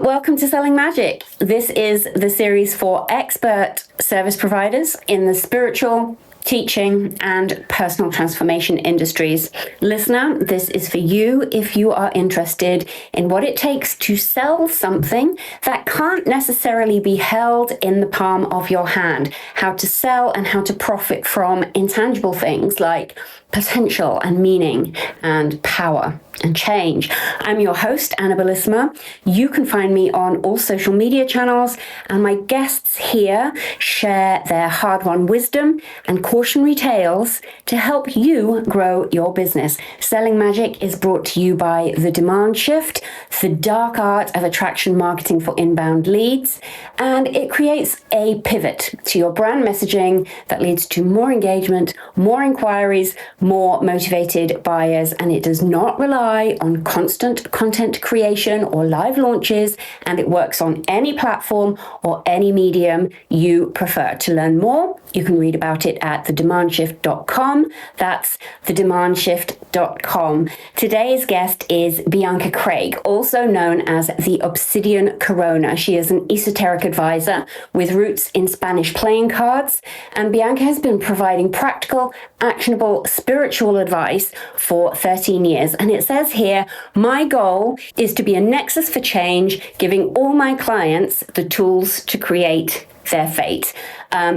Welcome to Selling Magic. This is the series for expert service providers in the spiritual, teaching, and personal transformation industries. Listener, this is for you if you are interested in what it takes to sell something that can't necessarily be held in the palm of your hand. How to sell and how to profit from intangible things like potential and meaning and power and change. I'm your host, Anna Bellissima. You can find me on all social media channels, and my guests here share their hard-won wisdom and cautionary tales to help you grow your business. Selling Magic is brought to you by The Demand Shift, the dark art of attraction marketing for inbound leads, and it creates a pivot to your brand messaging that leads to more engagement, more inquiries, more motivated buyers, and it does not rely on constant content creation or live launches, and it works on any platform or any medium you prefer. To learn more, you can read about it at thedemandshift.com. That's thedemandshift.com. Today's guest is Bianca Craig, also known as the Obsidian Corona. She is an esoteric advisor with roots in Spanish playing cards, and Bianca has been providing practical, actionable, spiritual advice for 13 years. And it says here, my goal is to be a nexus for change, giving all my clients the tools to create their fate.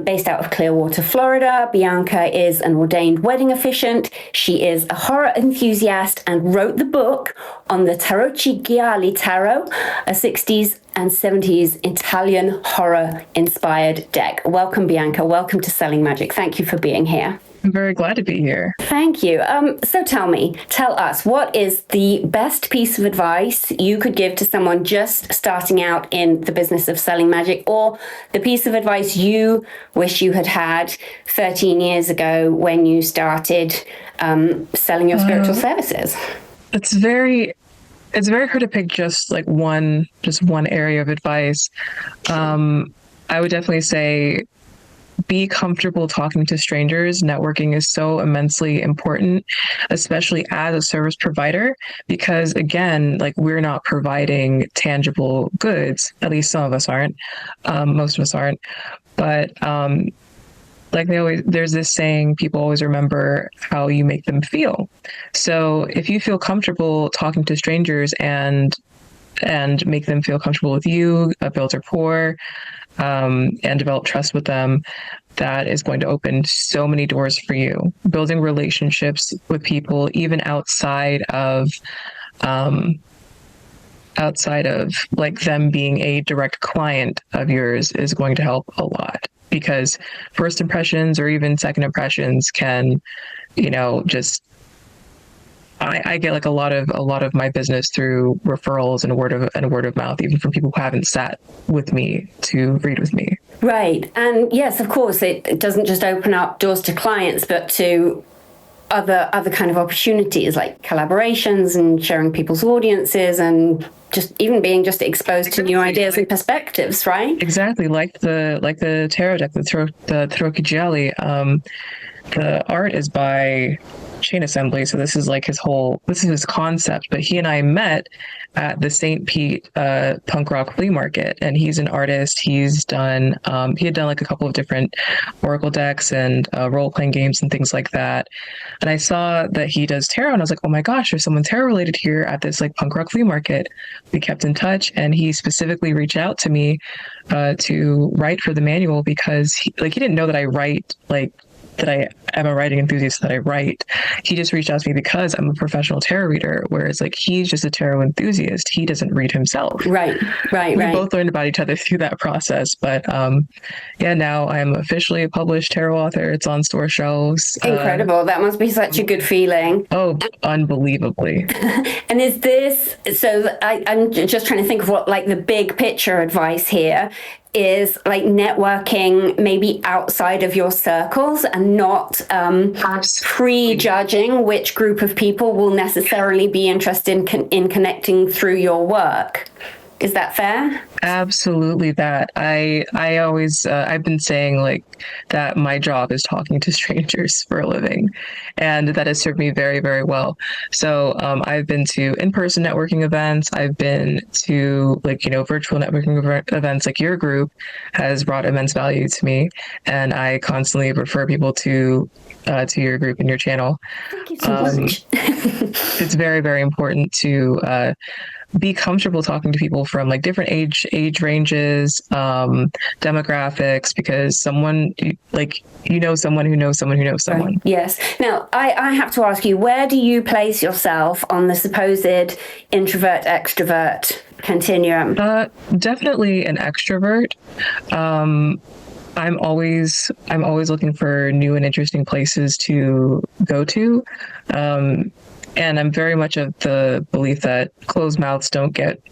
Based out of Clearwater, Florida, Bianca is an ordained wedding officiant. She is a horror enthusiast and wrote the book on the Tarocchi Tarot, a 60s and 70s Italian horror-inspired deck. Welcome, Bianca. Welcome to Selling Magic. Thank you for being here. I'm very glad to be here. Thank you. So tell us, what is the best piece of advice you could give to someone just starting out in the business of selling magic, or the piece of advice you wish you had had 13 years ago when you started selling your spiritual services? It's very hard to pick just one area of advice. I would definitely say be comfortable talking to strangers. Networking is so immensely important, especially as a service provider, because again, we're not providing tangible goods. At least some of us aren't. Most of us aren't. But there's this saying, people always remember how you make them feel. So if you feel comfortable talking to strangers and make them feel comfortable with you, build rapport, and develop trust with them, that is going to open so many doors for you. Building relationships with people, even outside of them being a direct client of yours, is going to help a lot, because first impressions or even second impressions can, I get a lot of my business through referrals and word of mouth, even from people who haven't sat with me to read with me. Right. And yes, of course, it doesn't just open up doors to clients, but to other kind of opportunities like collaborations and sharing people's audiences and just even being exposed to new ideas and perspectives, right? Exactly. Like the tarot deck, the Tarocchi. The art is by Chain Assembly, so this is his concept. But he and I met at the St. Pete punk rock flea market, and he's an artist. He's done he had done a couple of different oracle decks and role-playing games and things like that. And I saw that he does tarot, and I was like, oh my gosh, there's someone tarot related here at this punk rock flea market. We kept in touch, and he specifically reached out to me to write for the manual, because he didn't know that I write that I am a writing enthusiast, that I write. He just reached out to me because I'm a professional tarot reader, whereas he's just a tarot enthusiast. He doesn't read himself. Right. We both learned about each other through that process. But now I'm officially a published tarot author. It's on store shelves. Incredible. That must be such a good feeling. Oh, unbelievably. And is this, so I'm just trying to think of what the big picture advice here is, networking maybe outside of your circles and not prejudging which group of people will necessarily be interested in connecting through your work. Is that fair? Absolutely that. I always I've been saying like that my job is talking to strangers for a living, and that has served me very, very well. So I've been to in-person networking events. I've been to like, virtual networking events like your group has brought immense value to me, and I constantly refer people to your group and your channel. Thank you so much. It's very, very important to be comfortable talking to people from like different age ranges, demographics, because someone someone who knows someone who knows someone. Right. Yes. Now, I have to ask you, where do you place yourself on the supposed introvert extrovert continuum? Definitely an extrovert. I'm always looking for new and interesting places to go to. And I'm very much of the belief that closed mouths don't get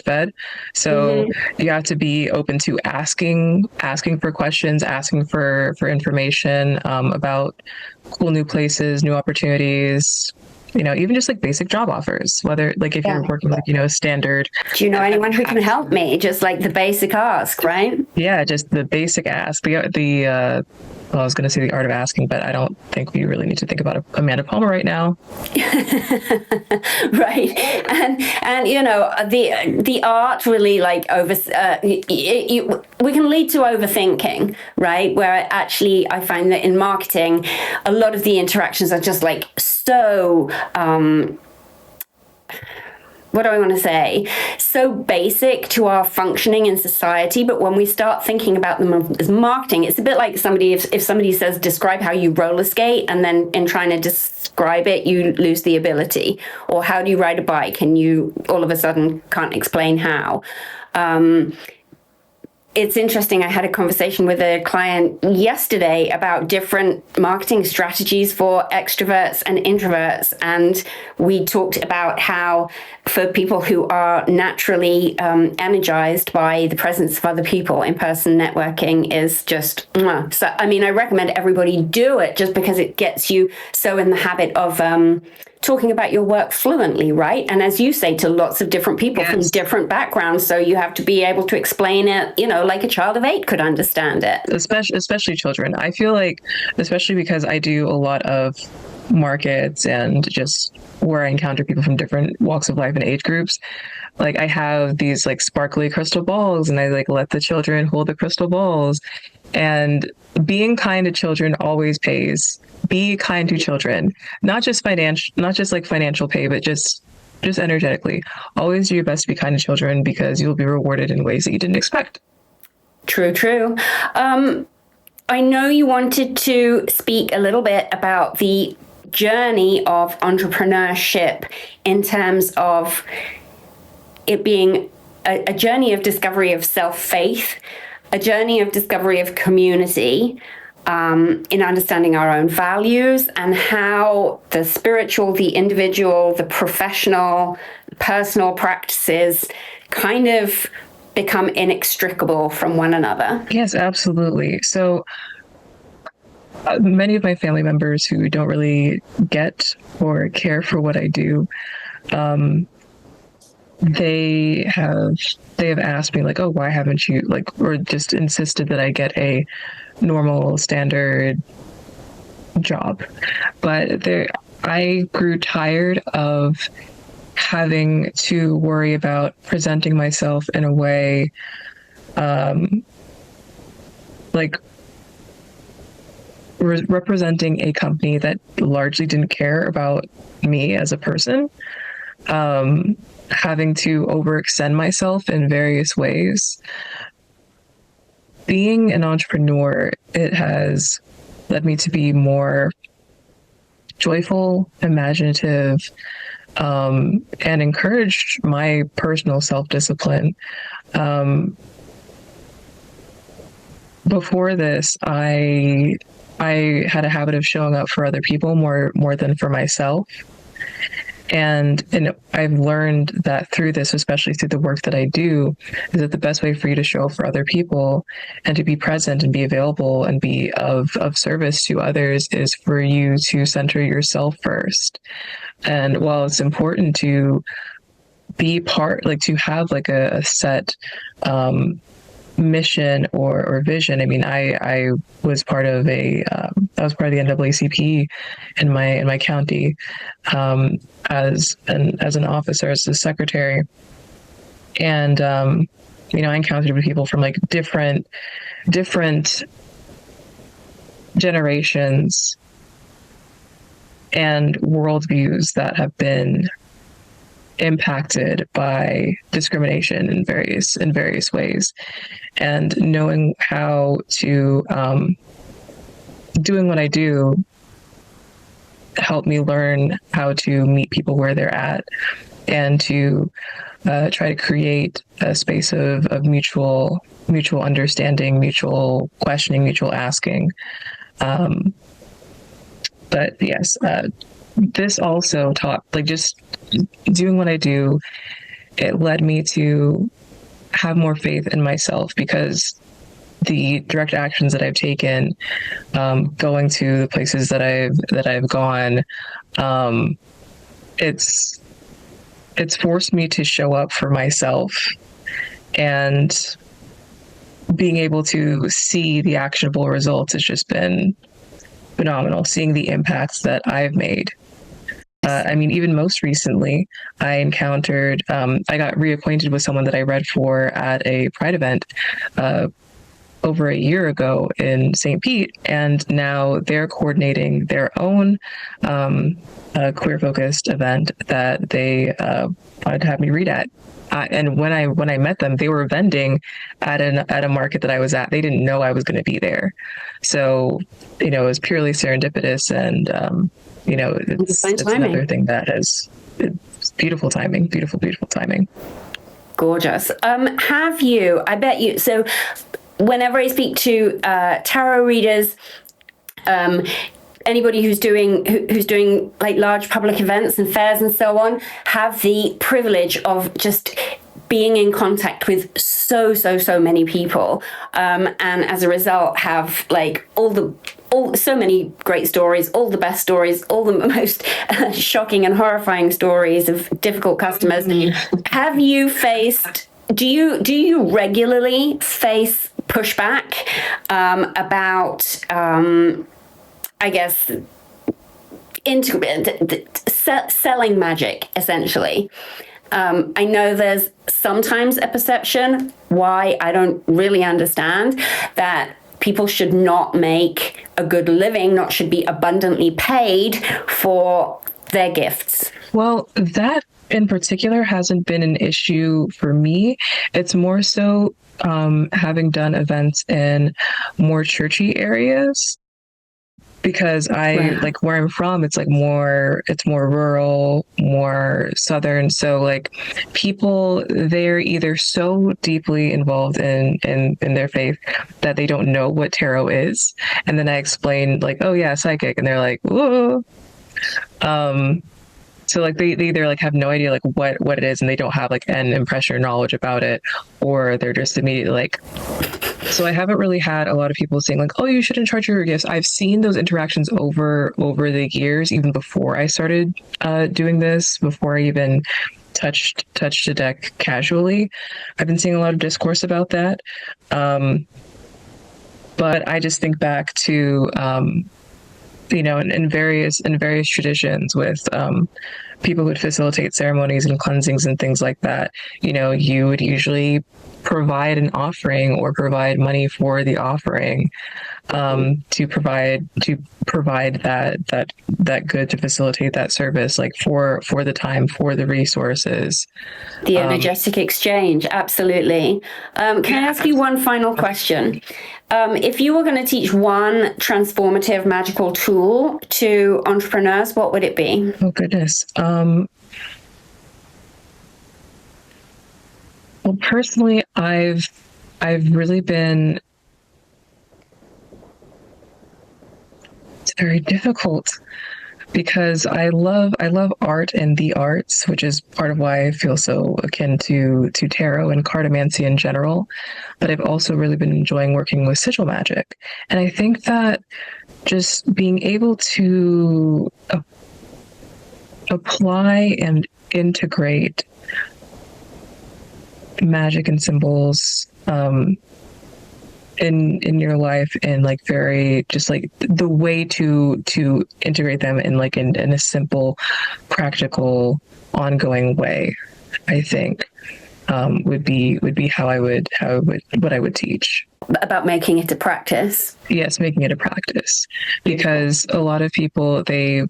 fed. So you have to be open to asking for questions, asking for information about cool new places, new opportunities. Even just like basic job offers, whether like if you're working like, standard. Do you know anyone who can help me? Just like the basic ask, right? Yeah, just the basic ask. Well, I was going to say the art of asking, but I don't think we really need to think about Amanda Palmer right now. Right. And the art really like we can lead to overthinking, right? Where actually I find that in marketing, a lot of the interactions are just like so, what do I want to say? So basic to our functioning in society, but when we start thinking about them as marketing, it's a bit like if somebody says, describe how you roller skate, and then in trying to describe it, you lose the ability. Or how do you ride a bike, and you all of a sudden can't explain how. It's interesting. I had a conversation with a client yesterday about different marketing strategies for extroverts and introverts. And we talked about how for people who are naturally energized by the presence of other people, in-person networking is just, so, I mean, I recommend everybody do it just because it gets you so in the habit of talking about your work fluently, right? And as you say, to lots of different people from different backgrounds. So you have to be able to explain it, like a child of 8 could understand it. Especially children. I feel like, especially because I do a lot of markets and just where I encounter people from different walks of life and age groups, like I have these like sparkly crystal balls, and I like let the children hold the crystal balls. And being kind to children always pays. Be kind to children, not just financial pay, but just energetically. Always do your best to be kind to children, because you'll be rewarded in ways that you didn't expect. True. I know you wanted to speak a little bit about the journey of entrepreneurship in terms of it being a journey of discovery of self-faith, a journey of discovery of community, in understanding our own values, and how the spiritual, the individual, the professional, personal practices kind of become inextricable from one another. Yes, absolutely. So many of my family members who don't really get or care for what I do, they have asked me like, oh, why haven't you or just insisted that I get a normal standard job. But I grew tired of having to worry about presenting myself in a way representing a company that largely didn't care about me as a person, having to overextend myself in various ways. Being an entrepreneur, it has led me to be more joyful, imaginative, and encouraged my personal self-discipline. Before this, I had a habit of showing up for other people more than for myself. And I've learned that through this, especially through the work that I do, is that the best way for you to show up for other people and to be present and be available and be of service to others is for you to center yourself first. And while it's important to be part, like to have like a set mission or vision. I mean, I was part of I was part of the NAACP in my county, as an officer, as a secretary. And I encountered with people from like different generations and worldviews that have been impacted by discrimination in various ways, and knowing how to doing what I do helped me learn how to meet people where they're at, and to try to create a space of mutual understanding, mutual questioning, mutual asking. But yes, this also taught, like, just doing what I do, it led me to have more faith in myself, because the direct actions that I've taken, going to the places that I've gone, it's forced me to show up for myself, and being able to see the actionable results has just been phenomenal. Seeing the impacts that I've made. I mean, even most recently, I encountered, I got reacquainted with someone that I read for at a Pride event over a year ago in St. Pete, and now they're coordinating their own queer-focused event that they wanted to have me read at. And when I met them, they were vending at a market that I was at. They didn't know I was going to be there, so it was purely serendipitous, and it's another thing that it's beautiful timing, beautiful timing. Gorgeous. Have you? I bet you. So, whenever I speak to tarot readers, anybody who's doing like large public events and fairs and so on, have the privilege of just being in contact with so many people, and as a result have like so many great stories, all the best stories, all the most shocking and horrifying stories of difficult customers. Have you faced? Do you regularly face pushback about? I guess selling magic, essentially. I know there's sometimes a perception, why I don't really understand, that people should not make a good living, not should be abundantly paid for their gifts. Well, that in particular hasn't been an issue for me. It's more so having done events in more churchy areas. Because like where I'm from, it's more rural, more southern. So like people, they're either so deeply involved in their faith that they don't know what tarot is. And then I explain like, oh yeah, psychic. And they're like, whoa. So like they either like have no idea like what it is, and they don't have like an impression or knowledge about it, or they're just immediately like. So I haven't really had a lot of people saying like, oh, you shouldn't charge your gifts. I've seen those interactions over the years, even before I started doing this, before I even touched a deck casually. I've been seeing a lot of discourse about that. But I just think back to in various traditions with people who would facilitate ceremonies and cleansings and things like that. You would usually provide an offering or provide money for the offering, to provide that good, to facilitate that service, like for the time, for the resources, the energetic exchange. Absolutely. Can I ask you one final question? If you were going to teach one transformative magical tool to entrepreneurs, what would it be? Oh goodness. Well, personally, I've really been. It's very difficult because I love art and the arts, which is part of why I feel so akin to tarot and cartomancy in general. But I've also really been enjoying working with sigil magic, and I think that just being able to apply and integrate magic and symbols in your life, and like very just like the way to integrate them in like in a simple, practical, ongoing way, I think would be how I would what I would teach. About making it a practice. Yes, making it a practice, because a lot of people, they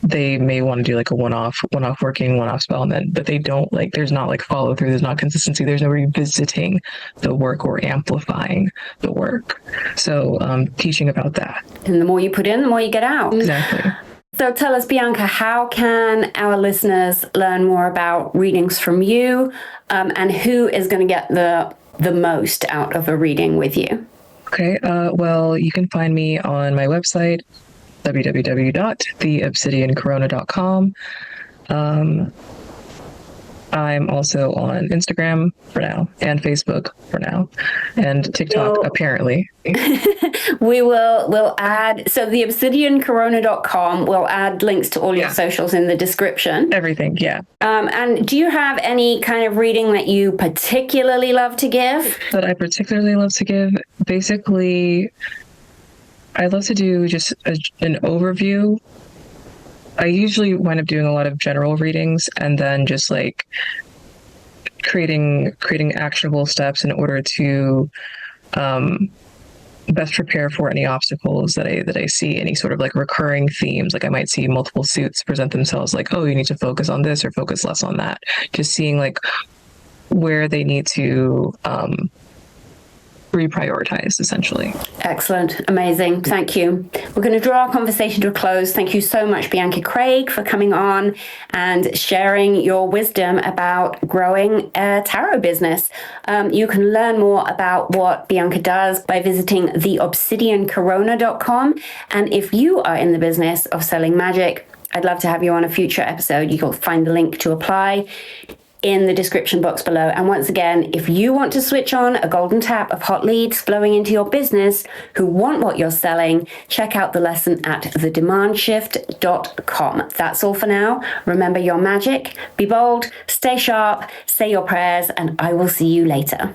may want to do like a one-off working, one-off spell, but they don't, like, there's not like follow through, there's not consistency, there's no revisiting the work or amplifying the work. So teaching about that. And the more you put in, the more you get out. Exactly. So tell us, Bianca, how can our listeners learn more about readings from you, and who is going to get the most out of a reading with you? Okay. Well, you can find me on my website, www.theobsidiancorona.com. I'm also on Instagram for now, and Facebook for now, and TikTok apparently. We'll add, so the obsidiancorona.com, we'll add links to all your socials in the description. Everything, yeah. And do you have any kind of reading that you particularly love to give? That I particularly love to give? Basically, I love to do just an overview. I usually wind up doing a lot of general readings, and then just like creating actionable steps in order to best prepare for any obstacles that I see, any sort of like recurring themes. Like I might see multiple suits present themselves, like, oh, you need to focus on this or focus less on that. Just seeing like where they need to reprioritize, essentially. Excellent. Amazing. Thank you. We're going to draw our conversation to a close. Thank you so much, Bianca Craig, for coming on and sharing your wisdom about growing a tarot business. You can learn more about what Bianca does by visiting theobsidiancorona.com. And if you are in the business of selling magic, I'd love to have you on a future episode. You'll find the link to apply in the description box below. And once again, if you want to switch on a golden tap of hot leads flowing into your business who want what you're selling, check out the lesson at thedemandshift.com. That's all for now. Remember your magic, be bold, stay sharp, say your prayers, and I will see you later.